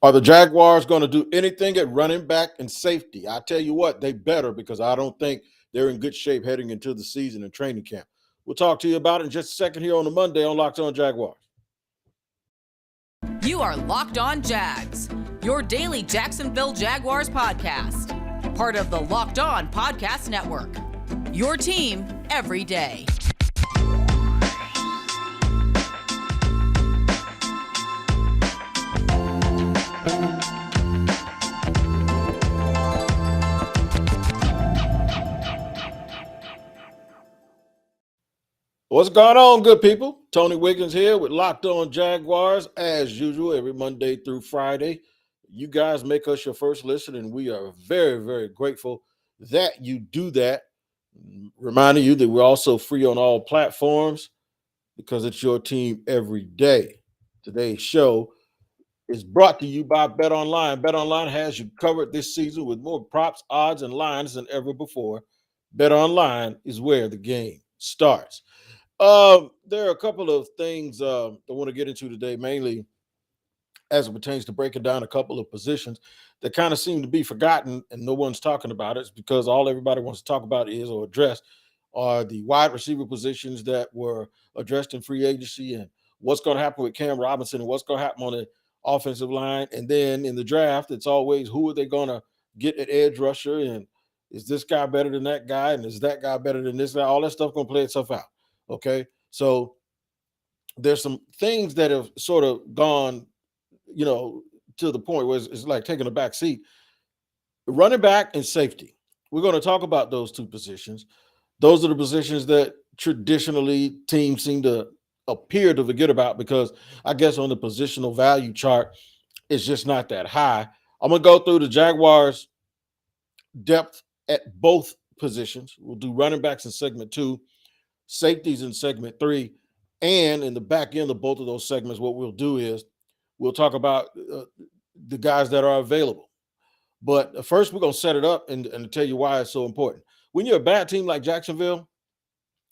Are the Jaguars going to do anything at running back and safety? I tell you what, they better, because I don't think they're in good shape heading into the season and training camp. We'll talk to you about it in just a second here on a Monday on Locked On Jaguars. You are Locked On Jags, your daily Jacksonville Jaguars podcast. Part of the Locked On Podcast Network, your team every day. What's going on, good people? Tony Wiggins here with Locked On Jaguars. As usual, every Monday through Friday, you guys make us your first listen, and we are very, very grateful that you do that. Reminding you that we're also free on all platforms because it's your team every day. Today's show is brought to you by BetOnline. BetOnline has you covered this season with more props, odds, and lines than ever before. BetOnline is where the game starts. There are a couple of things I want to get into today, mainly as it pertains to breaking down a couple of positions that kind of seem to be forgotten and no one's talking about it. It's because all everybody wants to talk about is or address are the wide receiver positions that were addressed in free agency and what's going to happen with Cam Robinson and what's going to happen on the offensive line. And then in the draft, it's always who are they going to get at edge rusher, and is this guy better than that guy, and is that guy better than this guy? All that stuff going to play itself out. Okay, so there's some things that have sort of gone, to the point where it's like taking a back seat. Running back and safety. We're going to talk about those two positions. Those are the positions that traditionally teams seem to appear to forget about because I guess on the positional value chart, it's just not that high. I'm going to go through the Jaguars' depth at both positions. We'll do running backs in segment 2. Safeties in segment 3, and in the back end of both of those segments, what we'll do is we'll talk about the guys that are available. But first, we're going to set it up and tell you why it's so important. When you're a bad team like Jacksonville,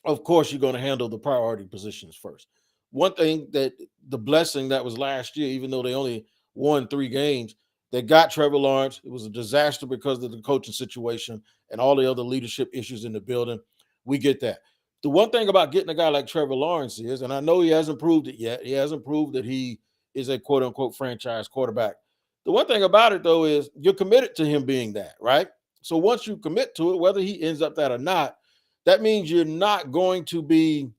of course, you're going to handle the priority positions first. One thing that the blessing that was last year, even though they only won 3 games, they got Trevor Lawrence. It was a disaster because of the coaching situation and all the other leadership issues in the building. We get that. The one thing about getting a guy like Trevor Lawrence is, and I know he hasn't proved it yet, he hasn't proved that he is a quote-unquote franchise quarterback. The one thing about it, though, is you're committed to him being that, right? So once you commit to it, whether he ends up that or not, that means you're not going to be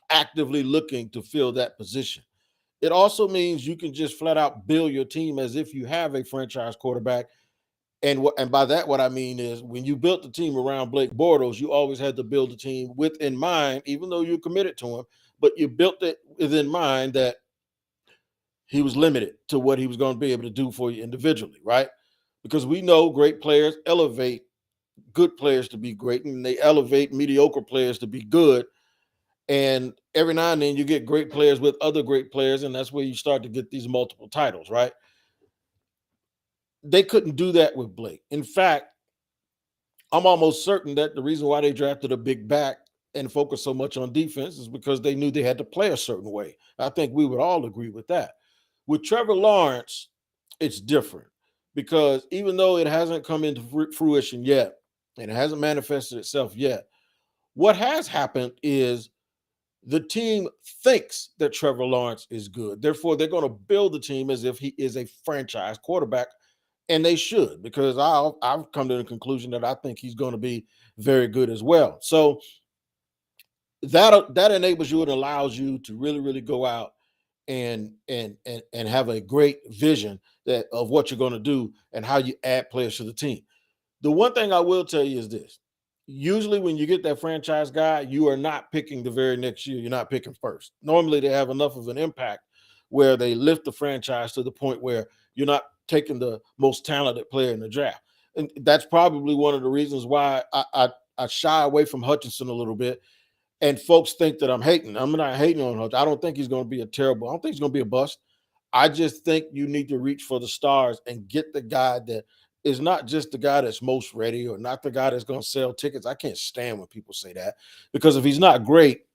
actively looking to fill that position. It also means you can just flat out build your team as if you have a franchise quarterback. And by that, what I mean is when you built the team around Blake Bortles, you always had to build the team with in mind, even though you're committed to him, but you built it within mind that he was limited to what he was going to be able to do for you individually, right? Because we know great players elevate good players to be great, and they elevate mediocre players to be good. And every now and then you get great players with other great players, and that's where you start to get these multiple titles, right? They couldn't do that with Blake. In fact, I'm almost certain that the reason why they drafted a big back and focused so much on defense is because they knew they had to play a certain way. I think we would all agree with that. With Trevor Lawrence, it's different because even though it hasn't come into fruition yet and it hasn't manifested itself yet, what has happened is the team thinks that Trevor Lawrence is good. Therefore, they're going to build the team as if he is a franchise quarterback. And they should, because I've come to the conclusion that I think he's going to be very good as well. So that enables you and allows you to really, really go out and have a great vision of what you're going to do and how you add players to the team. The one thing I will tell you is this. Usually when you get that franchise guy, you are not picking the very next year. You're not picking first. Normally they have enough of an impact where they lift the franchise to the point where you're not taking the most talented player in the draft. And that's probably one of the reasons why I shy away from Hutchinson a little bit. And folks think that I'm hating. I'm not hating on Hutchinson. I don't think he's going to be I don't think he's going to be a bust. I just think you need to reach for the stars and get the guy that is not just the guy that's most ready or not the guy that's going to sell tickets. I can't stand when people say that because if he's not great,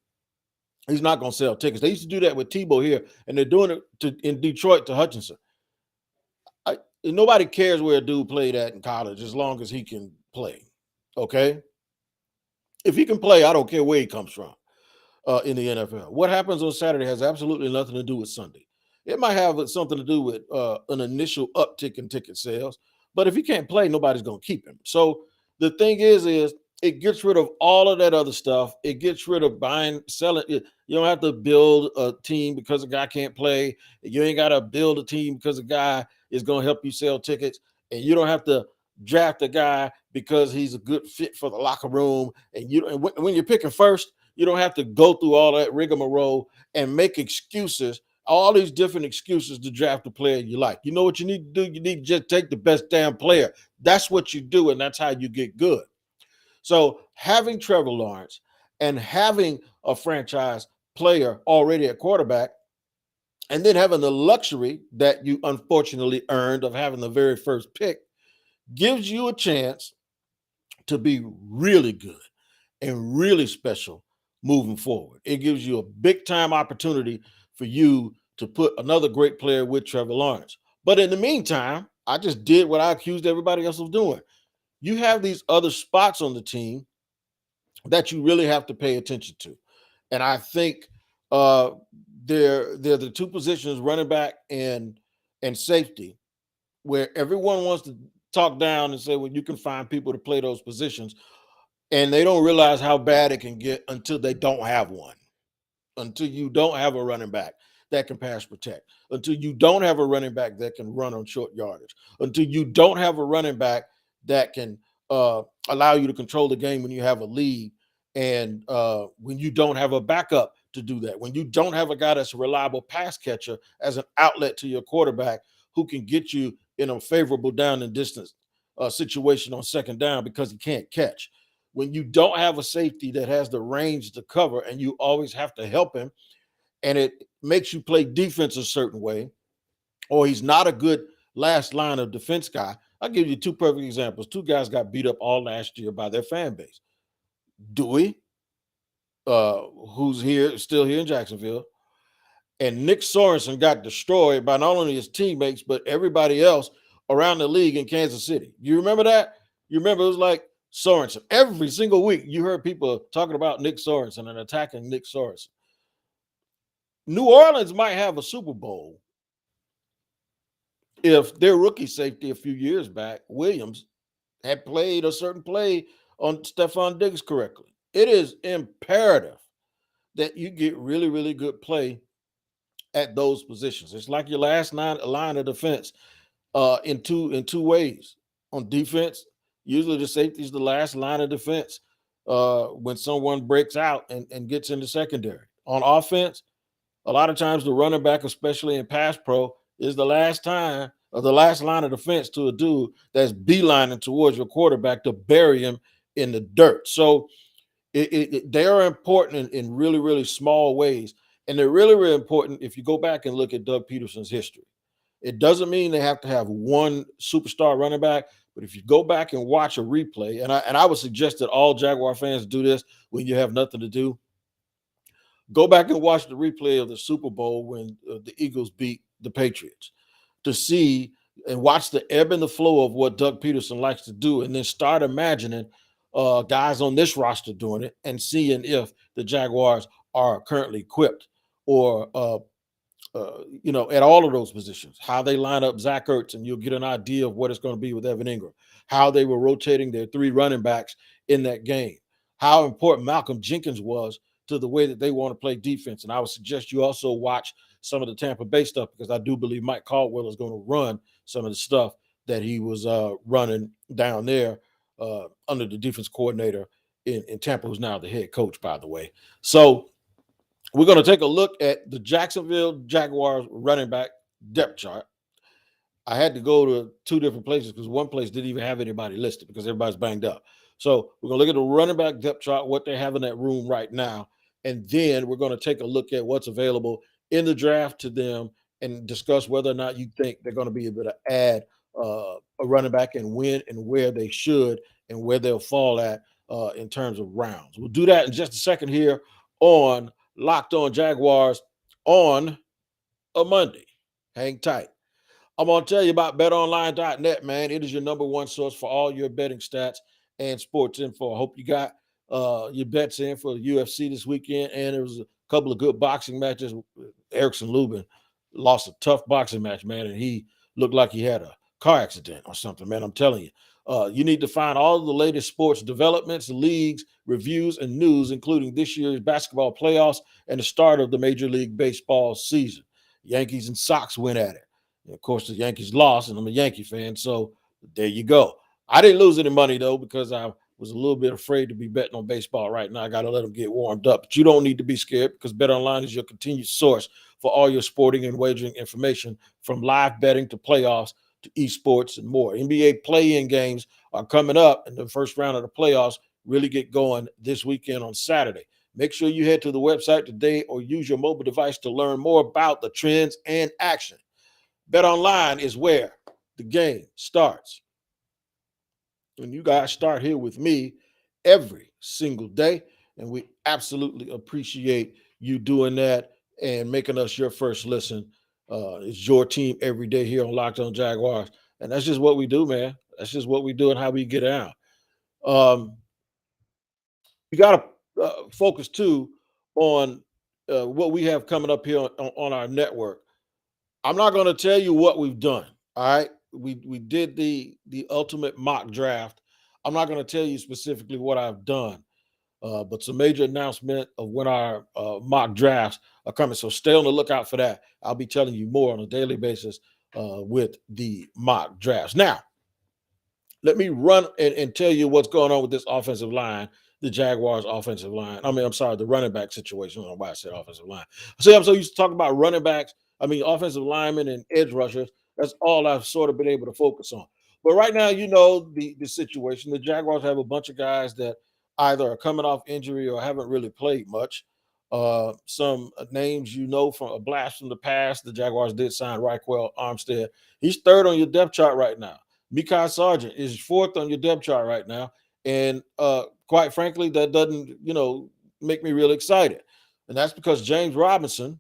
he's not going to sell tickets. They used to do that with Tebow here, and they're doing it in Detroit to Hutchinson. Nobody cares where a dude played at in college as long as he can play. Okay? If he can play, I don't care where he comes from in the NFL. What happens on Saturday has absolutely nothing to do with Sunday. It might have something to do with an initial uptick in ticket sales, but if he can't play, nobody's going to keep him. So the thing is it gets rid of all of that other stuff. It gets rid of buying, selling. You don't have to build a team because a guy can't play. You ain't got to build a team because a guy is going to help you sell tickets. And you don't have to draft a guy because he's a good fit for the locker room. And when you're picking first, you don't have to go through all that rigmarole and make excuses, all these different excuses to draft a player you like. You know what you need to do? You need to just take the best damn player. That's what you do, and that's how you get good. So having Trevor Lawrence and having a franchise player already at quarterback, and then having the luxury that you unfortunately earned of having the very first pick gives you a chance to be really good and really special moving forward. It gives you a big time opportunity for you to put another great player with Trevor Lawrence. But in the meantime, I just did what I accused everybody else of doing. You have these other spots on the team that you really have to pay attention to. And I think they're the two positions, running back and safety, where everyone wants to talk down and say, well, you can find people to play those positions. And they don't realize how bad it can get until they don't have one, until you don't have a running back that can pass protect, until you don't have a running back that can run on short yardage, until you don't have a running back that can allow you to control the game when you have a lead, and when you don't have a backup to do that, when you don't have a guy that's a reliable pass catcher as an outlet to your quarterback who can get you in a favorable down and distance situation on second down because he can't catch. When you don't have a safety that has the range to cover and you always have to help him, and it makes you play defense a certain way, or he's not a good last line of defense guy. I'll give you two perfect examples. Two guys got beat up all last year by their fan base. Dewey, who's still here in Jacksonville, and Nick Sorensen got destroyed by not only his teammates, but everybody else around the league in Kansas City. You remember that? You remember it was like Sorensen. Every single week, you heard people talking about Nick Sorensen and attacking Nick Sorensen. New Orleans might have a Super Bowl if their rookie safety a few years back, Williams, had played a certain play on Stephon Diggs correctly. It is imperative that you get really, really good play at those positions. It's like your last line of defense in two ways. On defense, usually the safety is the last line of defense when someone breaks out and gets in the secondary. On offense, a lot of times the running back, especially in pass pro, is the last line or the last line of defense to a dude that's beelining towards your quarterback to bury him in the dirt. So they are important in really, really small ways. And they're really, really important if you go back and look at Doug Peterson's history. It doesn't mean they have to have one superstar running back, but if you go back and watch a replay, and I would suggest that all Jaguar fans do this when you have nothing to do, go back and watch the replay of the Super Bowl when the Eagles beat the Patriots to see and watch the ebb and the flow of what Doug Peterson likes to do, and then start imagining guys on this roster doing it and seeing if the Jaguars are currently equipped or at all of those positions, how they line up Zach Ertz, and you'll get an idea of what it's going to be with Evan Ingram, how they were rotating their three running backs in that game, how important Malcolm Jenkins was to the way that they want to play defense. And I would suggest you also watch some of the Tampa Bay stuff, because I do believe Mike Caldwell is going to run some of the stuff that he was running down there under the defense coordinator in Tampa, who's now the head coach, by the way. So we're going to take a look at the Jacksonville Jaguars running back depth chart. I had to go to two different places because one place didn't even have anybody listed because everybody's banged up. So we're going to look at the running back depth chart, what they have in that room right now. And then we're going to take a look at what's available in the draft to them and discuss whether or not you think they're going to be able to add a running back and when and where they should and where they'll fall at in terms of rounds. We'll do that in just a second here on Locked On Jaguars on a Monday. Hang tight. I'm going to tell you about betonline.net, man. It is your number one source for all your betting stats and sports info. I hope you got your bets in for the UFC this weekend, and there was a couple of good boxing matches. Erickson Lubin lost a tough boxing match, man, and he looked like he had a car accident or something, man. I'm telling you. You need to find all of the latest sports developments, leagues, reviews, and news, including this year's basketball playoffs and the start of the Major League Baseball season. Yankees and Sox went at it. And of course, the Yankees lost, and I'm a Yankee fan, so there you go. I didn't lose any money, though, because I was a little bit afraid to be betting on baseball right now. I got to let them get warmed up. But you don't need to be scared because BetOnline is your continued source for all your sporting and wagering information, from live betting to playoffs to esports and more. NBA play-in games are coming up, and the first round of the playoffs really get going this weekend on Saturday. Make sure you head to the website today or use your mobile device to learn more about the trends and action. BetOnline is where the game starts. And you guys start here with me every single day, and we absolutely appreciate you doing that and making us your first listen. It's your team every day here on Locked On Jaguars, and that's just what we do, man. That's just what we do and how we get out. We got to focus too on what we have coming up here on our network. I'm not going to tell you what we've done. All right, we did the ultimate mock draft. I'm not going to tell you specifically what I've done, but some major announcement of when our mock drafts are coming. So stay on the lookout for that. I'll be telling you more on a daily basis with the mock drafts. Now, let me run and tell you what's going on with this offensive line, the Jaguars offensive line. I'm sorry, the running back situation. I don't know why I said offensive line. See, I'm so used to talking about running backs. Offensive linemen and edge rushers. That's all I've sort of been able to focus on. But right now, the situation. The Jaguars have a bunch of guys that either are coming off injury or haven't really played much. Some names from a blast from the past. The Jaguars did sign Raquel Armstead. He's third on your depth chart right now. Mekhi Sargent is fourth on your depth chart right now. And quite frankly, that doesn't, make me real excited. And that's because James Robinson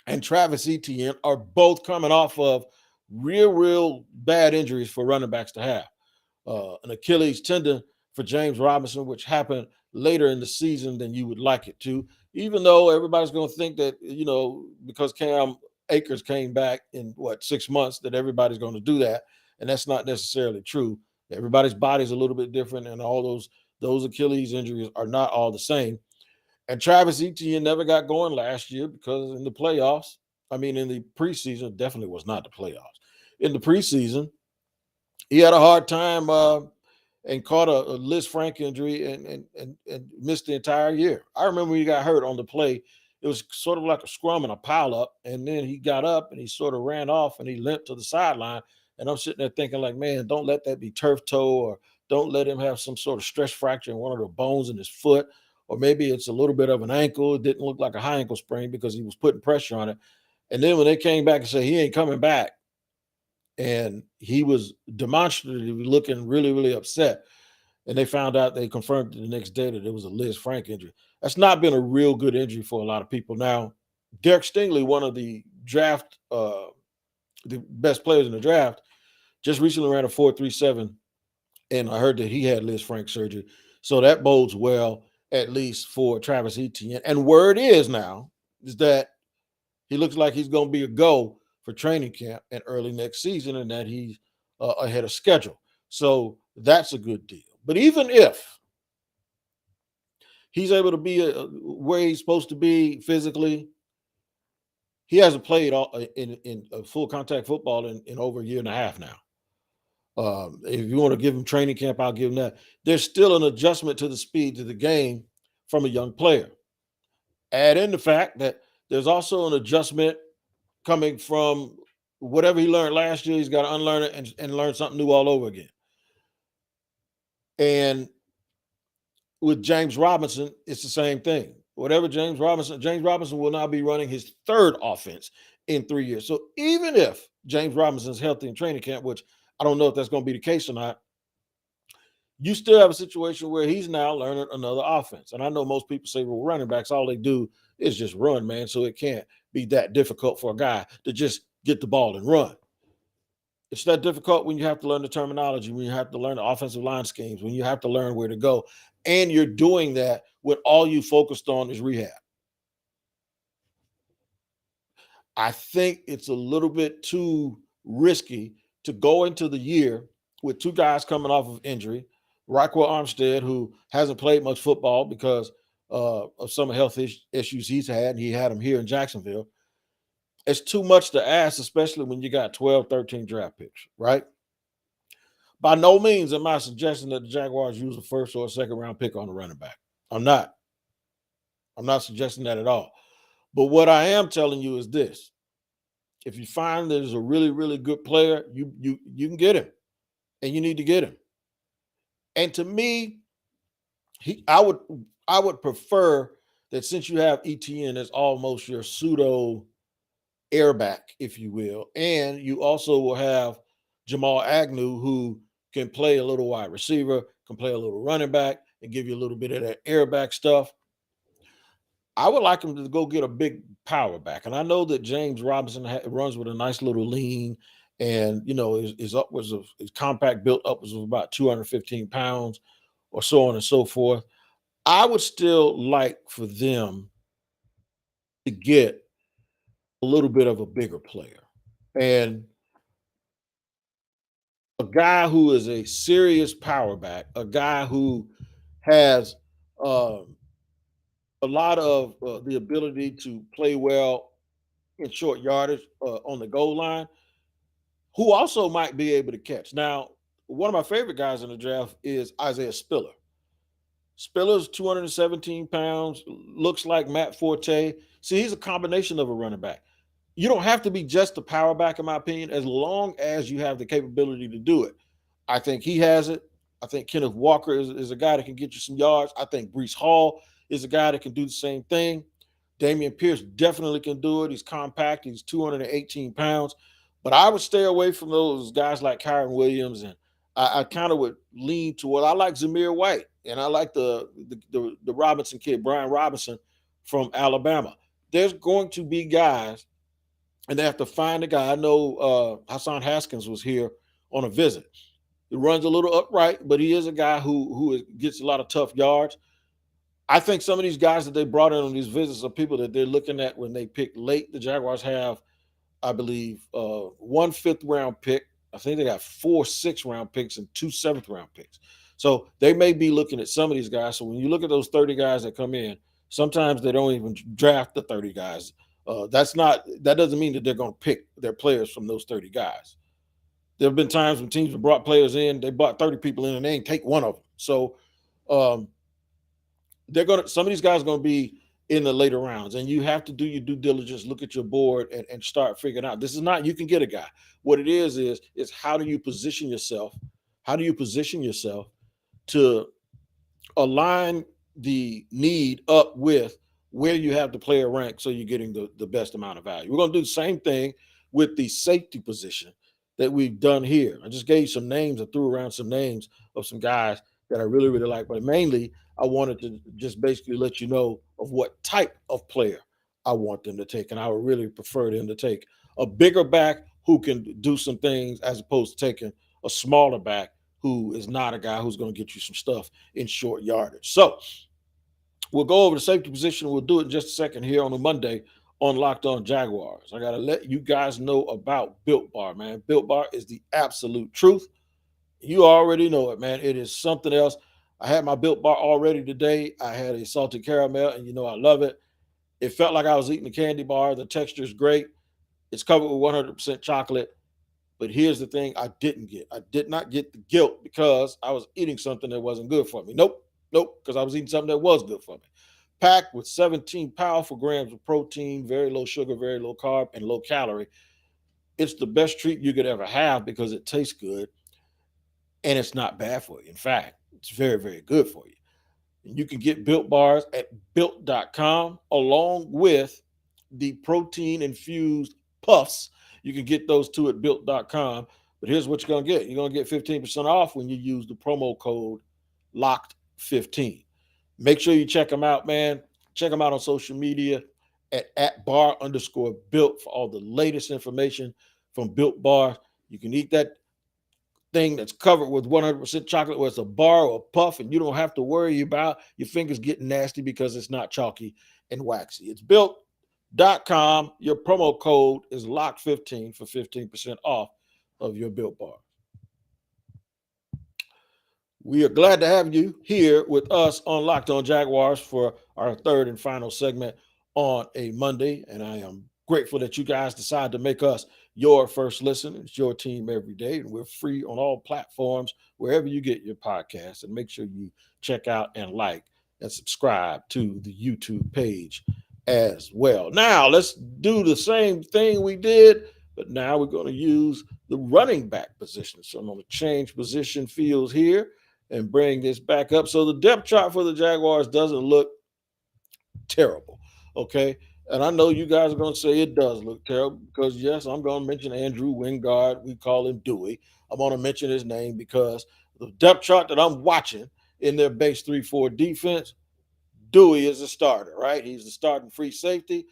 and Travis Etienne are both coming off of real bad injuries for running backs to have. An Achilles tendon for James Robinson, which happened later in the season than you would like it to, even though everybody's going to think that, because Cam Akers came back in 6 months, that everybody's going to do that. And that's not necessarily true. Everybody's body's a little bit different, and all those Achilles injuries are not all the same. And Travis Etienne never got going last year because in the preseason, definitely was not the playoffs. In the preseason, he had a hard time and caught a Liz Frank injury and missed the entire year. I remember when he got hurt on the play. It was sort of like a scrum and a pile up, and then he got up and he sort of ran off and he limped to the sideline. And I'm sitting there thinking, like, man, don't let that be turf toe, or don't let him have some sort of stress fracture in one of the bones in his foot, or maybe it's a little bit of an ankle. It didn't look like a high ankle sprain because he was putting pressure on it. And then when they came back and said he ain't coming back, and he was demonstratively looking really upset, and they found out, they confirmed the next day that it was a Liz Frank injury. That's not been a real good injury for a lot of people. Now, Derek Stingley, one of the draft, the best players in the draft, just recently ran a 4.37, and I heard that he had Liz Frank surgery. So that bodes well, at least for Travis Etienne. And word is now is that he looks like he's going to be a go for training camp and early next season, and that he's ahead of schedule. So that's a good deal. But even if he's able to be where he's supposed to be physically, he hasn't played in full contact football in over a year and a half now. If you want to give him training camp, I'll give him that. There's still an adjustment to the speed to the game from a young player. Add in the fact that there's also an adjustment coming from whatever he learned last year. He's got to unlearn it and learn something new all over again. And with James Robinson, it's the same thing. James Robinson will now be running his third offense in 3 years. So even if James Robinson's healthy in training camp, which I don't know if that's going to be the case or not, you still have a situation where he's now learning another offense. And I know most people say, well, running backs, all they do is just run, man. So it can't be that difficult for a guy to just get the ball and run. It's that difficult when you have to learn the terminology, when you have to learn the offensive line schemes, when you have to learn where to go. And you're doing that when all you focused on is rehab. I think it's a little bit too risky to go into the year with two guys coming off of injury. Raquel Armstead, who hasn't played much football because of some health issues he's had, and he had them here in Jacksonville. It's too much to ask, especially when you got 12, 13 draft picks, right? By no means am I suggesting that the Jaguars use a first or a second round pick on a running back. I'm not. I'm not suggesting that at all. But what I am telling you is this. If you find there's a really, really good player, you can get him, and you need to get him. And to me, I would prefer that since you have ETN as almost your pseudo airback, if you will, and you also will have Jamal Agnew, who can play a little wide receiver, can play a little running back, and give you a little bit of that airback stuff. I would like him to go get a big power back. And I know that James Robinson runs with a nice little lean, and is upwards of his compact, built upwards of about 215 pounds or so on and so forth. I would still like for them to get a little bit of a bigger player. And a guy who is a serious power back, a guy who has a lot of the ability to play well in short yardage on the goal line, who also might be able to catch. Now, one of my favorite guys in the draft is Isaiah Spiller. Spiller's 217 pounds, looks like Matt Forte. See, he's a combination of a running back. You don't have to be just a power back, in my opinion, as long as you have the capability to do it. I think he has it. I think Kenneth Walker is a guy that can get you some yards. I think Breece Hall is a guy that can do the same thing. Damian Pierce definitely can do it. He's compact. He's 218 pounds. But I would stay away from those guys like Kyron Williams, and I kind of would lean toward. I like Zamir White, and I like the Robinson kid, Brian Robinson from Alabama. There's going to be guys, and they have to find a guy. I know Hassan Haskins was here on a visit. He runs a little upright, but he is a guy who gets a lot of tough yards. I think some of these guys that they brought in on these visits are people that they're looking at when they pick late. The Jaguars have, I believe, 1 5th-round pick. I think they got 4 6th-round picks and 2 7th-round picks. So they may be looking at some of these guys. So when you look at those 30 guys that come in, sometimes they don't even draft the 30 guys. That doesn't mean that they're going to pick their players from those 30 guys. There have been times when teams have brought players in, they brought 30 people in, and they ain't take one of them. So some of these guys are going to be in the later rounds, and you have to do your due diligence, look at your board, and start figuring out. This is not you can get a guy. What it is how do you position yourself? How do you position yourself to align the need up with where you have the player ranked so you're getting the best amount of value? We're going to do the same thing with the safety position that we've done here. I just gave you some names. I threw around some names of some guys that I really, really like, but mainly I wanted to just basically let you know of what type of player I want them to take, and I would really prefer them to take a bigger back who can do some things as opposed to taking a smaller back who is not a guy who's going to get you some stuff in short yardage. So we'll go over the safety position. We'll do it in just a second here on a Monday on Locked On Jaguars. I got to let you guys know about Built Bar, man. Built Bar is the absolute truth. You already know it, man. It is something else. I had my Built Bar already today. I had a salted caramel, and I love it. It felt like I was eating a candy bar. The texture is great. It's covered with 100% chocolate. But here's the thing I didn't get. I did not get the guilt because I was eating something that wasn't good for me. Nope, because I was eating something that was good for me. Packed with 17 powerful grams of protein, very low sugar, very low carb, and low calorie. It's the best treat you could ever have because it tastes good and it's not bad for you. In fact, it's very, very good for you. And you can get Built Bars at built.com along with the protein-infused puffs. You can get those too at built.com. But here's what you're going to get. You're going to get 15% off when you use the promo code LOCKED15. Make sure you check them out, man. Check them out on social media at @bar_built for all the latest information from Built Bar. You can eat that thing that's covered with 100% chocolate, where it's a bar or a puff, and you don't have to worry about your fingers getting nasty because it's not chalky and waxy. It's built.com. Your promo code is LOCK15 for 15% off of your Built Bar. We are glad to have you here with us on Locked On Jaguars for our third and final segment on a Monday. And I am grateful that you guys decide to make us your first listen. It's your team every day, and we're free on all platforms, wherever you get your podcasts. And make sure you check out and like and subscribe to the YouTube page as well. Now, let's do the same thing we did, but now we're going to use the running back position. So I'm going to change position fields here and bring this back up. So the depth chart for the Jaguars doesn't look terrible, okay? And I know you guys are going to say it does look terrible because, yes, I'm going to mention Andrew Wingard. We call him Dewey. I'm going to mention his name because the depth chart that I'm watching in their base 3-4 defense, Dewey is a starter, right? He's the starting free safety.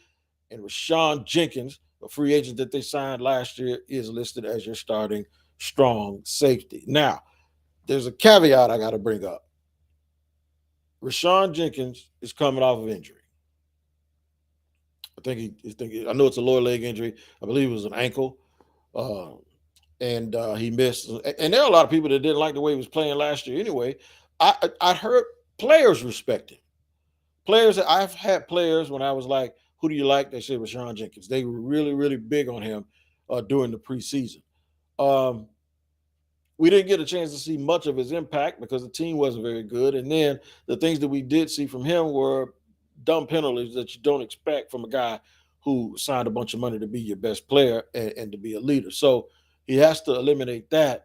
And Rashawn Jenkins, a free agent that they signed last year, is listed as your starting strong safety. Now, there's a caveat I got to bring up. Rashawn Jenkins is coming off of injury. I know it's a lower leg injury. I believe it was an ankle. And he missed. And there are a lot of people that didn't like the way he was playing last year anyway. I heard players respect him. I've had players when I was like, who do you like? They said Rashawn Jenkins. They were really, really big on him during the preseason. We didn't get a chance to see much of his impact because the team wasn't very good. And then the things that we did see from him were dumb penalties that you don't expect from a guy who signed a bunch of money to be your best player and to be a leader. So he has to eliminate that.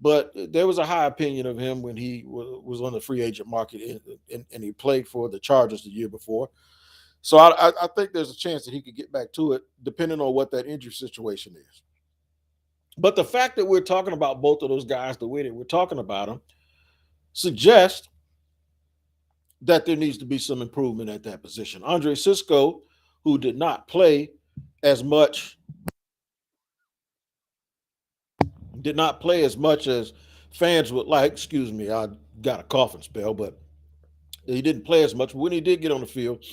But there was a high opinion of him when he was on the free agent market and he played for the Chargers the year before. So I think there's a chance that he could get back to it depending on what that injury situation is. But the fact that we're talking about both of those guys the way that we're talking about them suggests that there needs to be some improvement at that position. Andre Cisco, who did not play as much as fans would like. Excuse me, I got a coughing spell, but he didn't play as much. But when he did get on the field,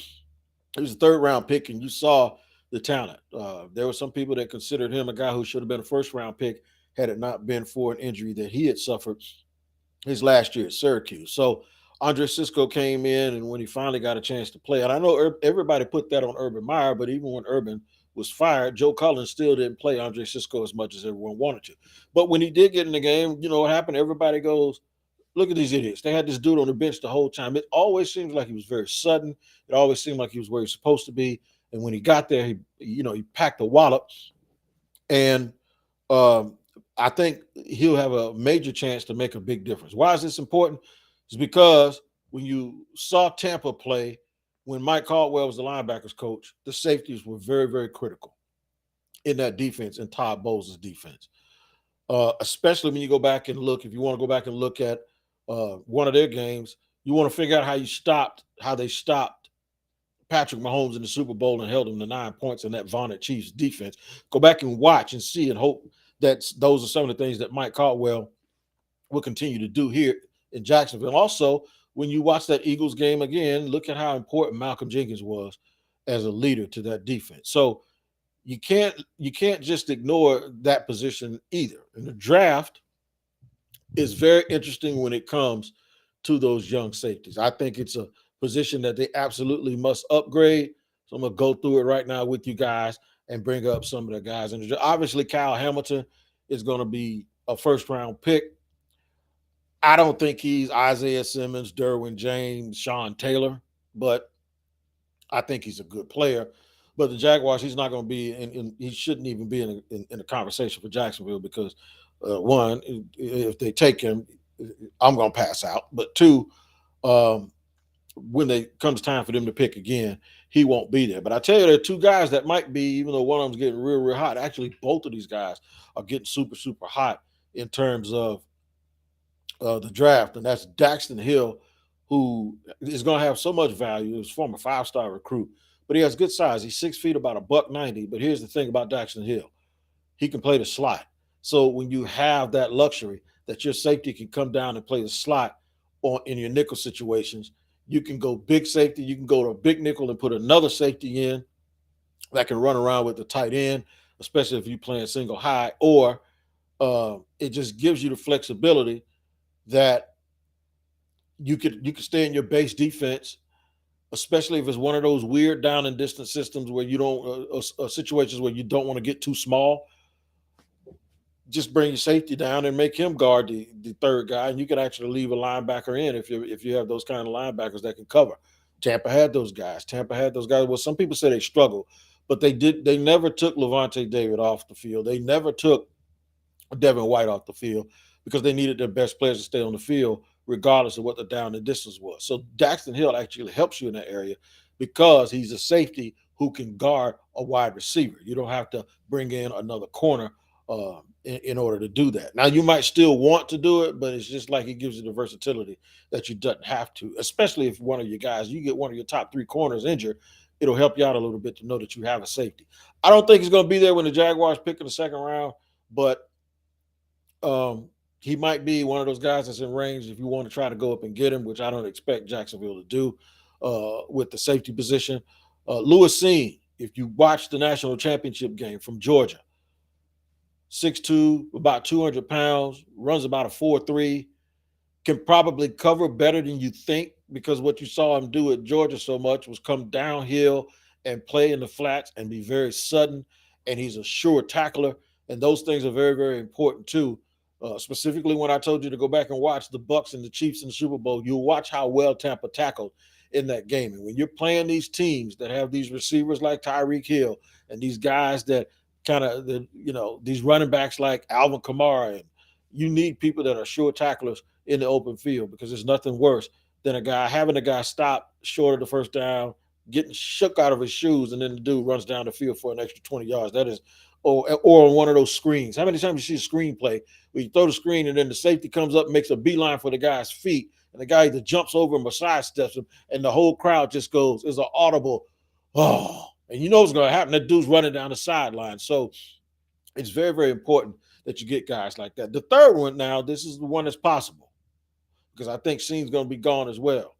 he was a third-round pick, and you saw the talent. There were some people that considered him a guy who should have been a first-round pick had it not been for an injury that he had suffered his last year at Syracuse. So Andre Cisco came in, and when he finally got a chance to play, and I know everybody put that on Urban Meyer, but even when Urban was fired, Joe Cullen still didn't play Andre Cisco as much as everyone wanted to. But when he did get in the game, you know what happened? Everybody goes, look at these idiots. They had this dude on the bench the whole time. It always seems like he was very sudden. It always seemed like he was where he was supposed to be. And when he got there, he packed a wallop. And I think he'll have a major chance to make a big difference. Why is this important? It's because when you saw Tampa play, when Mike Caldwell was the linebackers coach, the safeties were very, very critical in that defense, in Todd Bowles' defense. Especially when you go back and look, if you want to go back and look at one of their games, you want to figure out how they stopped Patrick Mahomes in the Super Bowl and held him to 9 points in that vaunted Chiefs defense. Go back and watch and see and hope that those are some of the things that Mike Caldwell will continue to do here in Jacksonville. Also, when you watch that Eagles game again, look at how important Malcolm Jenkins was as a leader to that defense. So you can't just ignore that position either. And the draft is very interesting when it comes to those young safeties. I think it's a position that they absolutely must upgrade. So I'm going to go through it right now with you guys and bring up some of the guys. And obviously, Kyle Hamilton is going to be a first-round pick. I don't think he's Isaiah Simmons, Derwin James, Sean Taylor, but I think he's a good player. But the Jaguars, he's not going to be he shouldn't even be in a conversation for Jacksonville because, one, if they take him, I'm going to pass out. But two, when it comes time for them to pick again, he won't be there. But I tell you, there are two guys that might be, even though one of them's getting real, real hot. Actually, both of these guys are getting super, super hot in terms of the draft, and that's Daxton Hill, who is going to have so much value. He was a former 5-star recruit, but he has good size. He's 6 feet, about $190. But here's the thing about Daxton Hill. He can play the slot. So when you have that luxury that your safety can come down and play the slot on in your nickel situations, you can go big safety, you can go to a big nickel and put another safety in that can run around with the tight end, especially if you're playing single high, or it just gives you the flexibility that you could stay in your base defense, especially if it's one of those weird down and distance systems where you don't situations where you don't want to get too small. Just bring your safety down and make him guard the third guy, and you can actually leave a linebacker in if you have those kind of linebackers that can cover. Tampa had those guys. Tampa had those guys. Well, some people say they struggled, but they did. They never took Levante David off the field. They never took Devin White off the field because they needed their best players to stay on the field, regardless of what the down and distance was. So Daxton Hill actually helps you in that area because he's a safety who can guard a wide receiver. You don't have to bring in another corner in order to do that. Now, you might still want to do it, but it's just like it gives you the versatility that you doesn't have to, especially if one of your guys, you get one of your top three corners injured, it'll help you out a little bit to know that you have a safety. I don't think he's going to be there when the Jaguars pick in the second round, but he might be one of those guys that's in range if you want to try to go up and get him, which I don't expect Jacksonville to do with the safety position. Lewis Seen, if you watch the national championship game from Georgia, 6'2", about 200 pounds, runs about a 4.3, can probably cover better than you think because what you saw him do at Georgia so much was come downhill and play in the flats and be very sudden, and he's a sure tackler, and those things are very, very important too. Specifically, when I told you to go back and watch the Bucs and the Chiefs in the Super Bowl, you'll watch how well Tampa tackled in that game. And when you're playing these teams that have these receivers like Tyreek Hill and these guys that these running backs like Alvin Kamara, and you need people that are sure tacklers in the open field because there's nothing worse than having a guy stop short of the first down, getting shook out of his shoes, and then the dude runs down the field for an extra 20 yards. That is, or on one of those screens. How many times you see a screen play where you throw the screen and then the safety comes up and makes a beeline for the guy's feet, and the guy either jumps over him or sidesteps him, and the whole crowd just goes, is an audible, oh, and you know what's going to happen. That dude's running down the sideline. So it's very, very important that you get guys like that. The third one now, this is the one that's possible because I think Seen's going to be gone as well.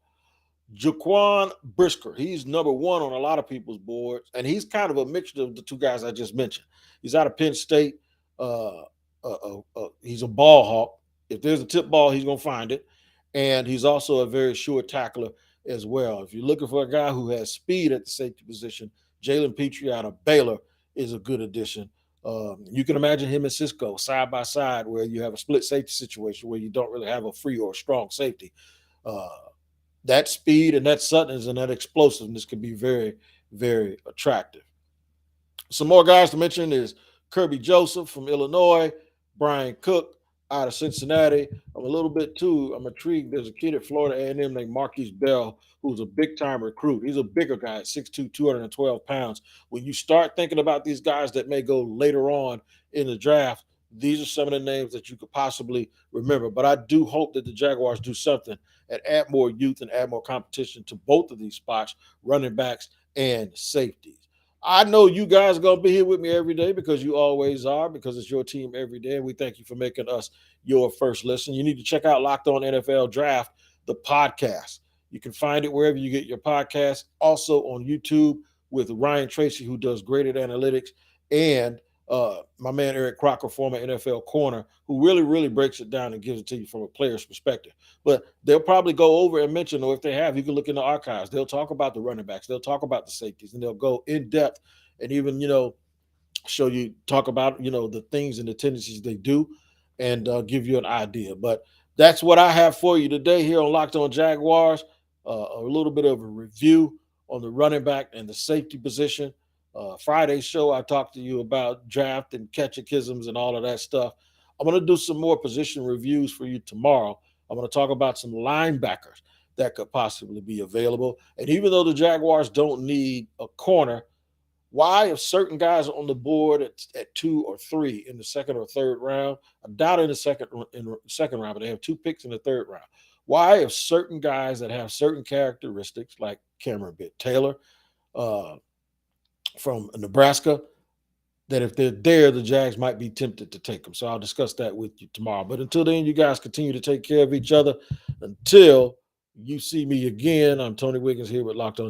Jaquan Brisker, he's number one on a lot of people's boards, and he's kind of a mixture of the two guys I just mentioned. He's out of Penn State. He's a ball hawk. If there's a tip ball, he's going to find it. And he's also a very sure tackler as well. If you're looking for a guy who has speed at the safety position, Jalen Petrie out of Baylor is a good addition. You can imagine him and Cisco side by side where you have a split safety situation where you don't really have a free or a strong safety. That speed and that suddenness and that explosiveness can be very, very attractive. Some more guys to mention is Kirby Joseph from Illinois, Brian Cook out of Cincinnati. I'm intrigued. There's a kid at Florida A&M named Marquise Bell who's a big-time recruit. He's a bigger guy at 6'2", 212 pounds. When you start thinking about these guys that may go later on in the draft, these are some of the names that you could possibly remember. But I do hope that the Jaguars do something and add more youth and add more competition to both of these spots, running backs and safeties. I know you guys are going to be here with me every day because you always are, because it's your team every day. And we thank you for making us your first listen. You need to check out Locked On NFL Draft, the podcast. You can find it wherever you get your podcasts. Also on YouTube with Ryan Tracy, who does graded analytics, and my man Eric Crocker, former NFL corner, who really, really breaks it down and gives it to you from a player's perspective. But they'll probably go over and mention, or if they have, you can look in the archives. They'll talk about the running backs. They'll talk about the safeties, and they'll go in depth and even, talk about, the things and the tendencies they do and give you an idea. But that's what I have for you today here on Locked On Jaguars. A little bit of a review on the running back and the safety position. Friday's show, I talked to you about draft and catechisms and all of that stuff. I'm going to do some more position reviews for you tomorrow. I'm going to talk about some linebackers that could possibly be available. And even though the Jaguars don't need a corner, why, if certain guys are on the board at 2 or 3 in the second or third round, I doubt in the second round, but they have 2 picks in the third round. Why, if certain guys that have certain characteristics, like Cameron Bitt Taylor, from Nebraska, that if they're there, the Jags might be tempted to take them. So I'll discuss that with you tomorrow. But until then, you guys continue to take care of each other. Until you see me again, I'm Tony Wiggins here with Locked On